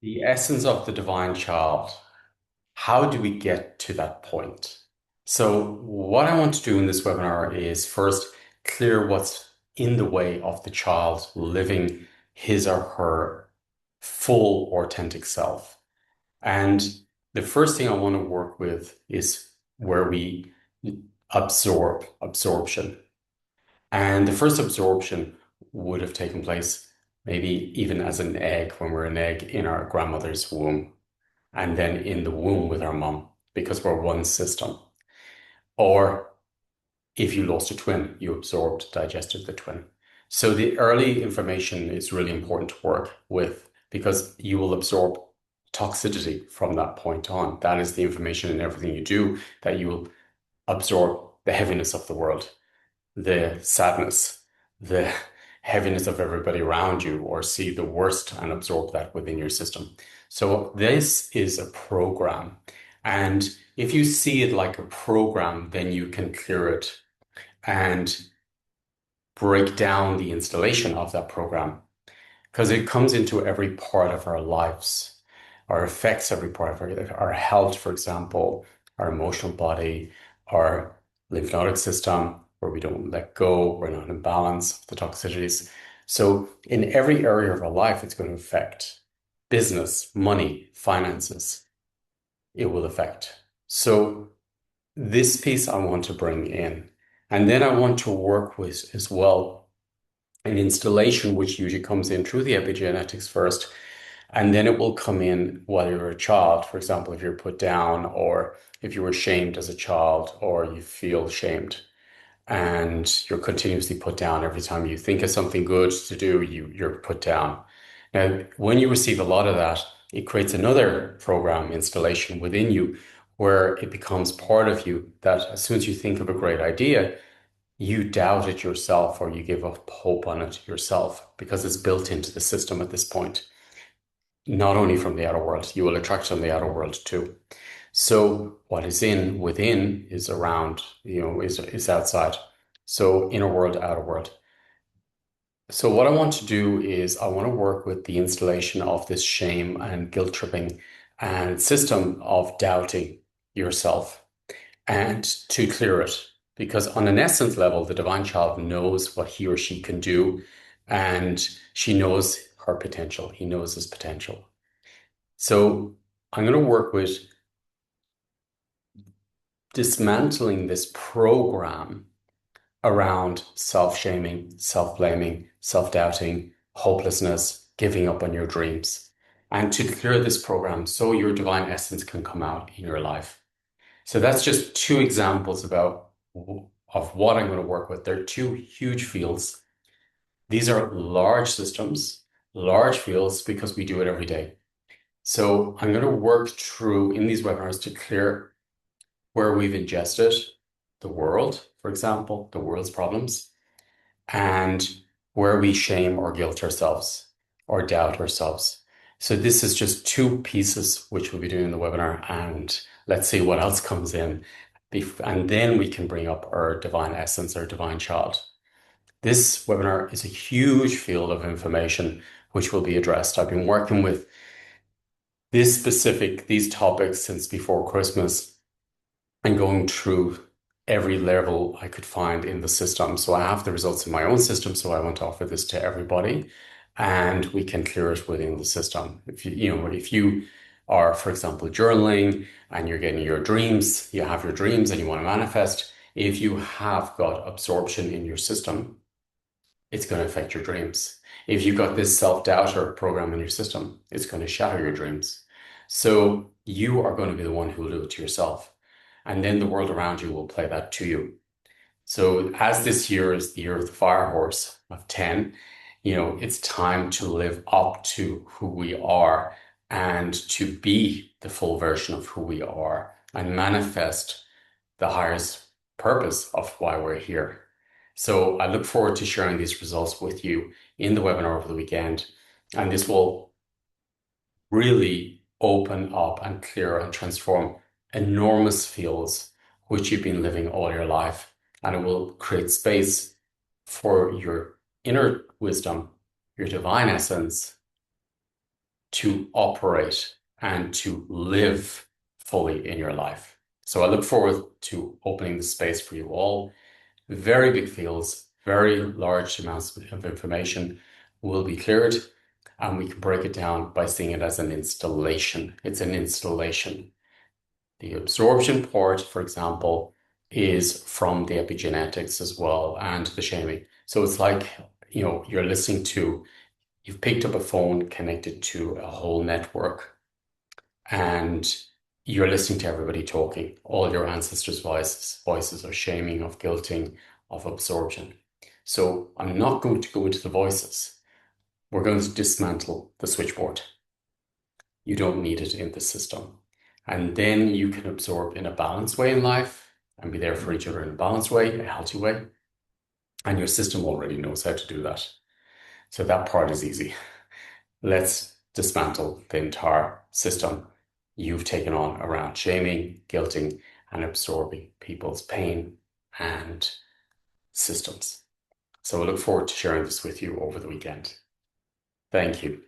The essence of the divine child. How do we get to that point? So, what I want to do in this webinar is first clear what's in the way of the child living his or her full authentic self. And the first thing I want to work with is where we absorption. And the first absorption would have taken place maybe even as an egg when we're an egg in our grandmother's womb and then in the womb with our mom because we're one system. Or if you lost a twin, you absorbed, digested the twin. So the early information is really important to work with because you will absorb toxicity from that point on. That is the information in everything you do that you will absorb the heaviness of the world, the sadness, the heaviness of everybody around you, or see the worst and absorb that within your system. So this is a program. And if you see it like a program, then you can clear it and break down the installation of that program because it comes into every part of our lives or affects every part of our health, for example, our emotional body, our lymphatic system, where we don't let go, we're not in balance, the toxicities. So in every area of our life, it's going to affect business, money, finances. It will affect. So this piece I want to bring in. And then I want to work with as well an installation which usually comes in through the epigenetics first, and then it will come in while you're a child. For example, if you're put down or if you were shamed as a child or you feel shamed and you're continuously put down every time you think of something good to do, you're put down. Now, when you receive a lot of that, it creates another program installation within you where it becomes part of you that as soon as you think of a great idea, you doubt it yourself or you give up hope on it yourself because it's built into the system at this point. Not only from the outer world, you will attract from the outer world too. So what is in within is around, is outside. So inner world, outer world. So what I want to do is I want to work with the installation of this shame and guilt tripping and system of doubting yourself and to clear it. Because on an essence level, the divine child knows what he or she can do and she knows her potential. He knows his potential. So I'm going to work with dismantling this program around self-shaming, self-blaming, self-doubting, hopelessness, giving up on your dreams, and to clear this program so your divine essence can come out in your life. So that's just two examples of what I'm going to work with. They're two huge fields. These are large systems, large fields because we do it every day. So I'm going to work through in these webinars to clear where we've ingested the world, for example, the world's problems, and where we shame or guilt ourselves or doubt ourselves. So this is just two pieces which we'll be doing in the webinar, and let's see what else comes in. And then we can bring up our divine essence, our divine child. This webinar is a huge field of information which will be addressed. I've been working with these topics since before Christmas and going through every level I could find in the system. So I have the results in my own system, so I want to offer this to everybody, and we can clear it within the system. If you are, for example, journaling and you're getting your dreams, you have your dreams and you want to manifest, if you have got absorption in your system, it's going to affect your dreams. If you've got this self-doubter program in your system, it's going to shatter your dreams. So you are going to be the one who will do it to yourself. And then the world around you will play that to you. So as this year is the year of the fire horse of 10, it's time to live up to who we are and to be the full version of who we are and manifest the highest purpose of why we're here. So I look forward to sharing these results with you in the webinar over the weekend. And this will really open up and clear and transform enormous fields which you've been living all your life. And it will create space for your inner wisdom, your divine essence to operate and to live fully in your life. So I look forward to opening the space for you all. Very big fields, very large amounts of information will be cleared, and we can break it down by seeing it as an installation. It's an installation. The absorption part, for example, is from the epigenetics as well and the shaming. So it's like, you're listening to, you've picked up a phone connected to a whole network, and you're listening to everybody talking, all your ancestors' voices of shaming, of guilting, of absorption. So I'm not going to go into the voices. We're going to dismantle the switchboard. You don't need it in the system. And then you can absorb in a balanced way in life and be there for each other in a balanced way, a healthy way. And your system already knows how to do that. So that part is easy. Let's dismantle the entire system you've taken on around shaming, guilting, and absorbing people's pain and systems. So I look forward to sharing this with you over the weekend. Thank you.